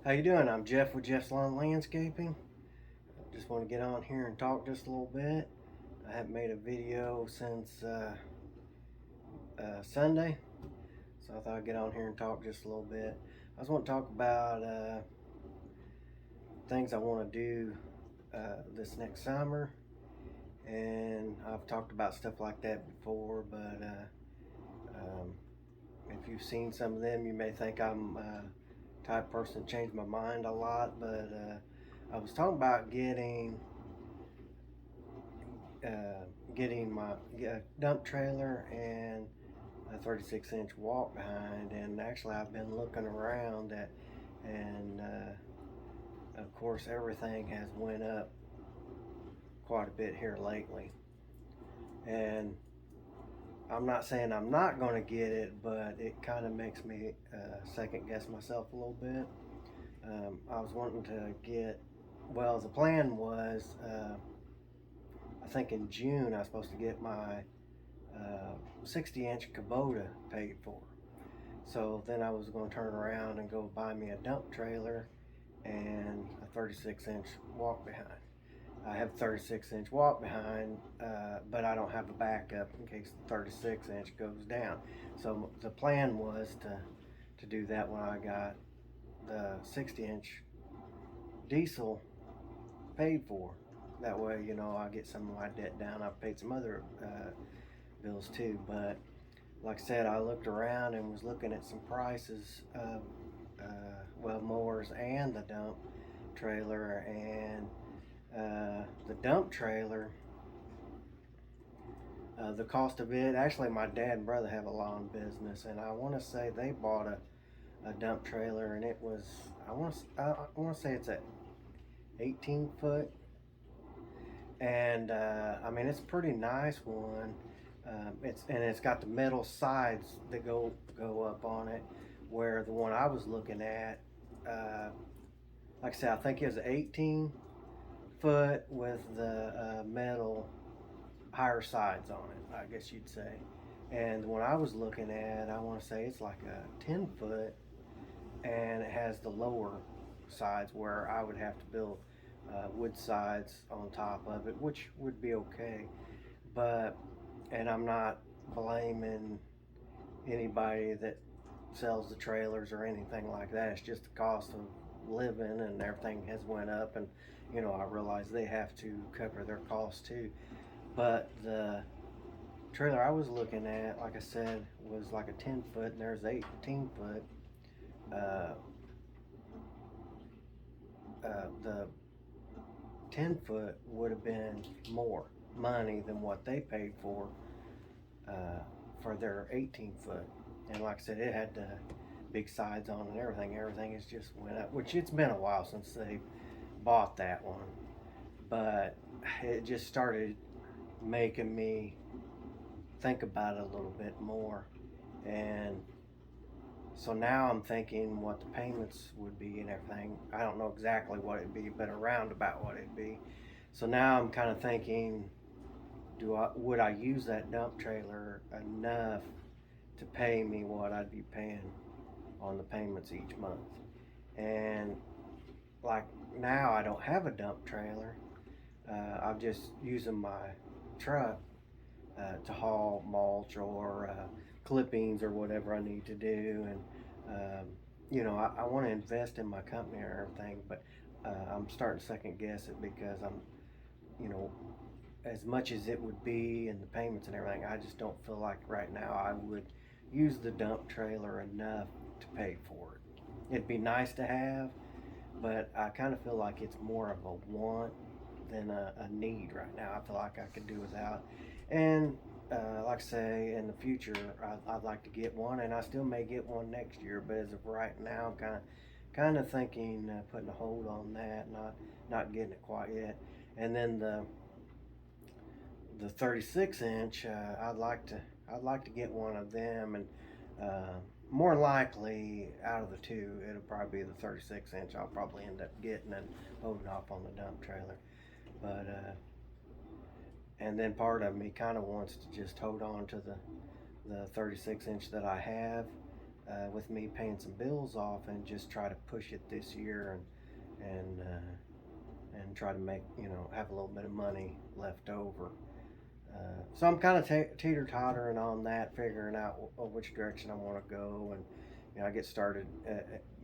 How you doing? I'm Jeff with Jeff's Lawn Landscaping. Just want to get on here and talk just a little bit. I haven't made a video since Sunday, so I thought I'd get on here and talk just a little bit. I just want to talk about things I want to do this next summer, and I've talked about stuff like that before, but if you've seen some of them, you may think I'm type of person to change my mind a lot, but I was talking about getting my dump trailer and a 36-inch walk behind, and actually I've been looking around at, and of course everything has went up quite a bit here lately, and I'm not saying I'm not going to get it, but it kind of makes me second guess myself a little bit. I was wanting to get, well, the plan was, I think in June I was supposed to get my 60-inch Kubota paid for. So then I was going to turn around and go buy me a dump trailer and a 36-inch walk behind. I have 36-inch walk behind, but I don't have a backup in case the 36-inch goes down. So the plan was to do that when I got the 60-inch diesel paid for. That way, I get some of my debt down. I've paid some other bills too, but like I said, I looked around and was looking at some prices of mowers and the dump trailer, and the dump trailer, the cost of it. Actually, my dad and brother have a lawn business, and I want to say they bought a dump trailer, and it was I want to say it's a 18 foot, and I mean it's a pretty nice one. It's got the metal sides that go up on it, where the one I was looking at, uh, like I said, I think it was 18 foot with the metal higher sides on it, I guess you'd say. And the one I was looking at, I want to say it's like a 10 foot, and it has the lower sides where I would have to build wood sides on top of it, which would be okay. But, and I'm not blaming anybody that sells the trailers or anything like that. It's just the cost of living and everything has went up, and I realize they have to cover their costs too. But the trailer I was looking at, like I said, was like a 10 foot, and there's 18 foot. Uh, the 10 foot would have been more money than what they paid uh, for their 18 foot. And like I said, it had the big sides on and everything. Everything has just went up, which it's been a while since they bought that one. But it just started making me think about it a little bit more. And so now I'm thinking what the payments would be and everything. I don't know exactly what it'd be, but around about what it'd be. So now I'm kind of thinking, would I use that dump trailer enough to pay me what I'd be paying on the payments each month? And like now I don't have a dump trailer. I'm just using my truck to haul mulch or clippings or whatever I need to do. And I want to invest in my company or everything, but I'm starting to second guess it because you know, as much as it would be and the payments and everything, I just don't feel like right now I would use the dump trailer enough to pay for it. It'd be nice to have, but I kind of feel like it's more of a want than a need right now. I feel like I could do without. And like I say, in the future, I'd like to get one, and I still may get one next year. But as of right now, I'm kind of thinking putting a hold on that, not getting it quite yet. And then the 36 inch, I'd like to get one of them, and more likely out of the two, it'll probably be the 36 inch. I'll probably end up getting and holding off on the dump trailer. But and then part of me kind of wants to just hold on to the 36 inch that I have, with me paying some bills off and just try to push it this year and try to make, have a little bit of money left over. So I'm kind of teeter-tottering on that, figuring out which direction I want to go, and I get started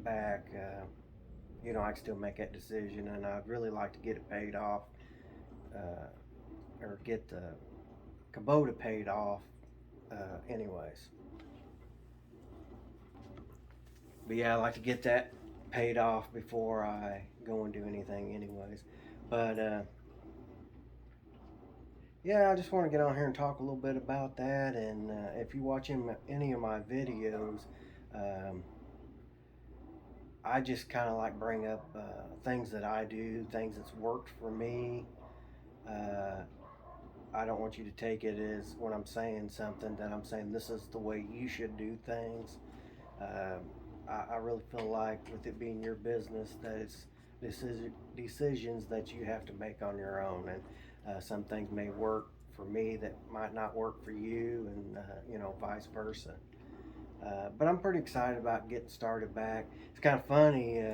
back. I can still make that decision, and I'd really like to get it paid off, uh, or get the Kubota paid off, anyways. But yeah, I like to get that paid off before I go and do anything, anyways. But yeah, I just want to get on here and talk a little bit about that. And if you watch any of my videos, um, I just kind of like bring up things that I do, things that's worked for me. Uh, I don't want you to take it as when I'm saying something that I'm saying this is the way you should do things. Uh, I really feel like with it being your business that it's decisions that you have to make on your own, and some things may work for me that might not work for you, and vice versa. But I'm pretty excited about getting started back. It's kind of funny.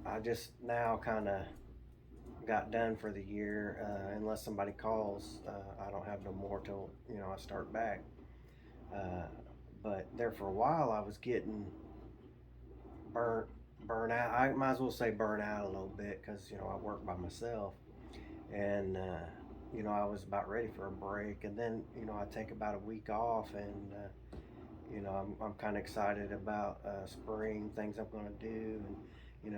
I just now kind of got done for the year. Unless somebody calls, I don't have no more till I start back. Uh, but there for a while, I was getting burnt burn out. I might as well say burn out a little bit because I work by myself, and I was about ready for a break, and then I take about a week off, and I'm kind of excited about spring things I'm going to do, and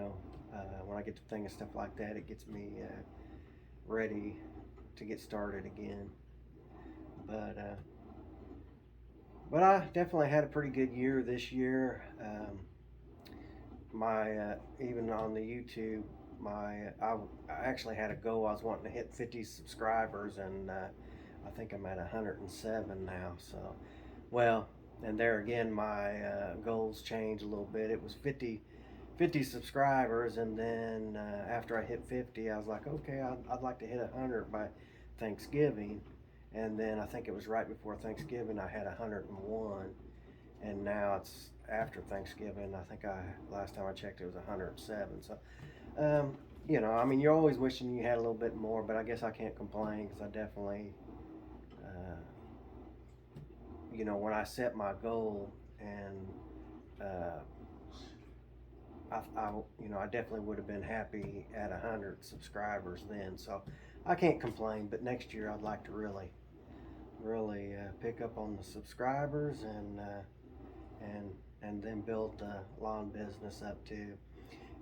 when I get to thinking stuff like that, it gets me ready to get started again. But but I definitely had a pretty good year this year. My Even on the YouTube, I actually had a goal. I was wanting to hit 50 subscribers, and I think I'm at 107 now. So, well, and there again, my goals changed a little bit. It was 50 subscribers, and then after I hit 50, I was like, okay, I'd like to hit 100 by Thanksgiving. And then I think it was right before Thanksgiving, I had 101, and now it's after Thanksgiving. I think last time I checked it was 107. So, I mean, you're always wishing you had a little bit more, but I guess I can't complain because I definitely, uh, when I set my goal, and uh, I definitely would have been happy at 100 subscribers then. So I can't complain. But next year, I'd like to really pick up on the subscribers, and then build the lawn business up too.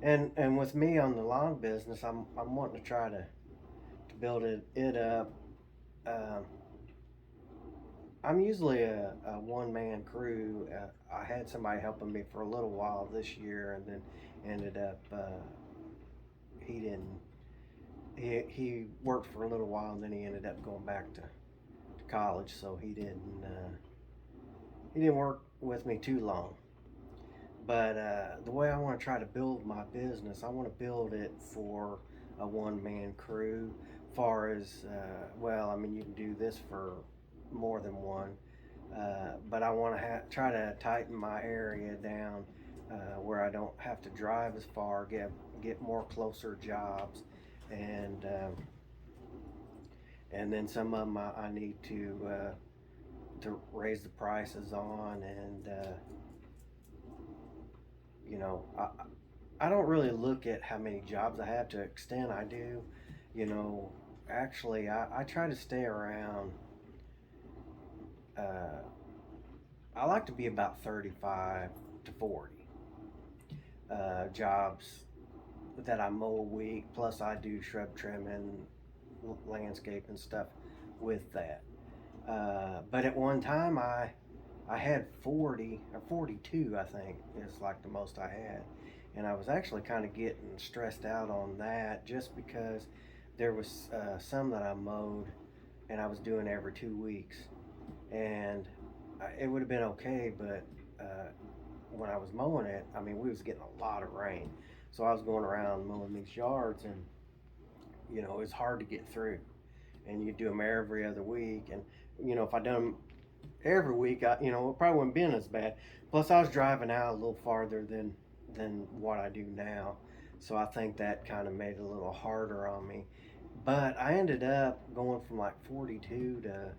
And with me on the lawn business, I'm wanting to try to build it up. Um, I'm usually a one man crew. I had somebody helping me for a little while this year, and then ended up he didn't. He worked for a little while, and then he ended up going back to college, so he didn't work with me too long. But the way I want to try to build my business, I want to build it for a one man crew. Far as well, I mean, you can do this for more than one, but I want to try to tighten my area down where I don't have to drive as far, get more closer jobs, and and then some of them I need to raise the prices on, and you know, I don't really look at how many jobs I have. To extent I do, you know, actually I try to stay around. Uh, I like to be about 35 to 40 jobs that I mow a week. Plus I do shrub trimming, landscape and stuff with that. But at one time I had 40 or 42, I think is like the most I had. And I was actually kind of getting stressed out on that just because there was some that I mowed and I was doing every 2 weeks. And it would have been okay, but when I was mowing it, I mean, we was getting a lot of rain. So I was going around mowing these yards, and, it's hard to get through. And you do them every other week. And, if I done them every week, it probably wouldn't been as bad. Plus, I was driving out a little farther than what I do now, so I think that kind of made it a little harder on me. But I ended up going from like 42 to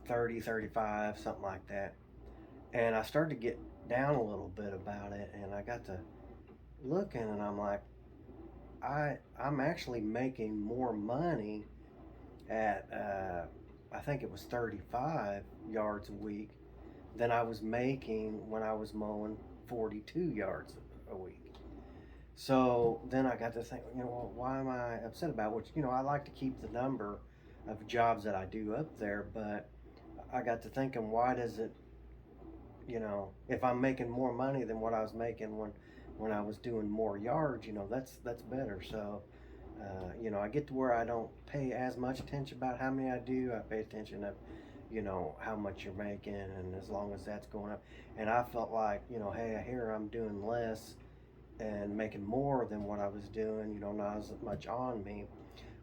30, 35, something like that. And I started to get down a little bit about it, and I got to looking, and I'm like, I'm actually making more money at I think it was 35 yards a week than I was making when I was mowing 42 yards a week. So then I got to think, well, why am I upset about it? Which, I like to keep the number of jobs that I do up there, but I got to thinking, why does it, if I'm making more money than what I was making when I was doing more yards, that's better. So, I get to where I don't pay as much attention about how many I do. I pay attention of, how much you're making, and as long as that's going up. And I felt like, hey, here I'm doing less and making more than what I was doing, not as much on me.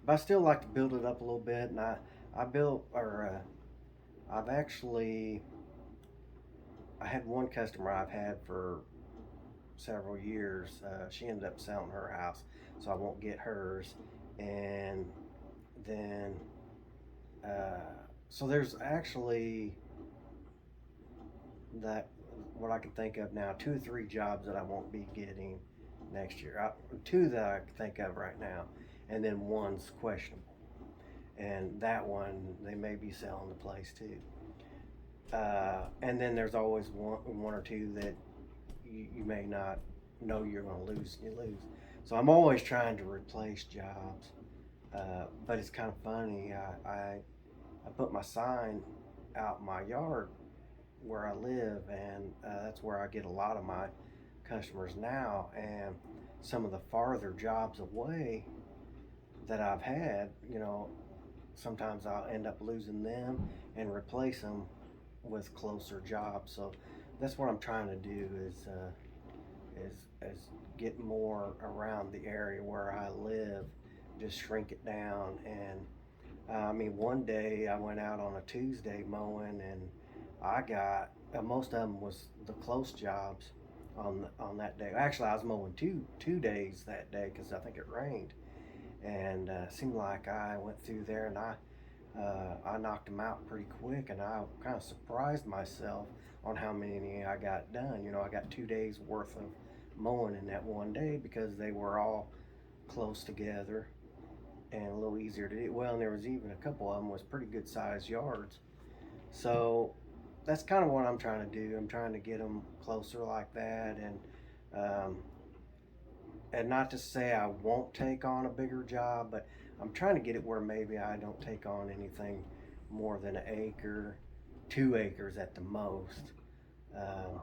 But I still like to build it up a little bit. And I built, or I've actually, I had one customer I've had for several years. She ended up selling her house, so I won't get hers. And then, so there's actually that what I can think of now, 2 or 3 jobs that I won't be getting next year. Two that I can think of right now, and then one's questionable. And that one, they may be selling the place too. And then there's always one or two that you may not know you're going to lose. You lose. So I'm always trying to replace jobs. But it's kind of funny. I put my sign out in my yard where I live, and that's where I get a lot of my customers now. And some of the farther jobs away that I've had, sometimes I'll end up losing them and replace them with closer jobs. So that's what I'm trying to do is get more around the area where I live, just shrink it down. And I mean, one day I went out on a Tuesday mowing, and I got most of them was the close jobs on that day. Actually, I was mowing two days that day because I think it rained, and it seemed like I went through there and I knocked them out pretty quick, and I kind of surprised myself on how many I got done. I got 2 days worth of mowing in that one day because they were all close together and a little easier to do. Well, and there was even a couple of them was pretty good sized yards. So that's kind of what I'm trying to do. I'm trying to get them closer like that, um, and not to say I won't take on a bigger job, but I'm trying to get it where maybe I don't take on anything more than an acre, 2 acres at the most. Um,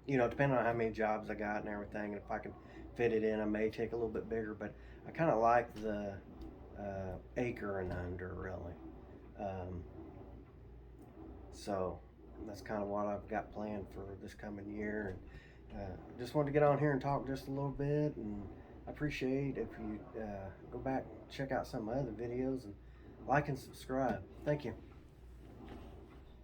depending on how many jobs I got and everything, and if I can fit it in, I may take a little bit bigger. But I kind of like the acre and under, really. Um, so that's kind of what I've got planned for this coming year. And just wanted to get on here and talk just a little bit, and I appreciate if you go back and check out some of my other videos and like and subscribe. Thank you.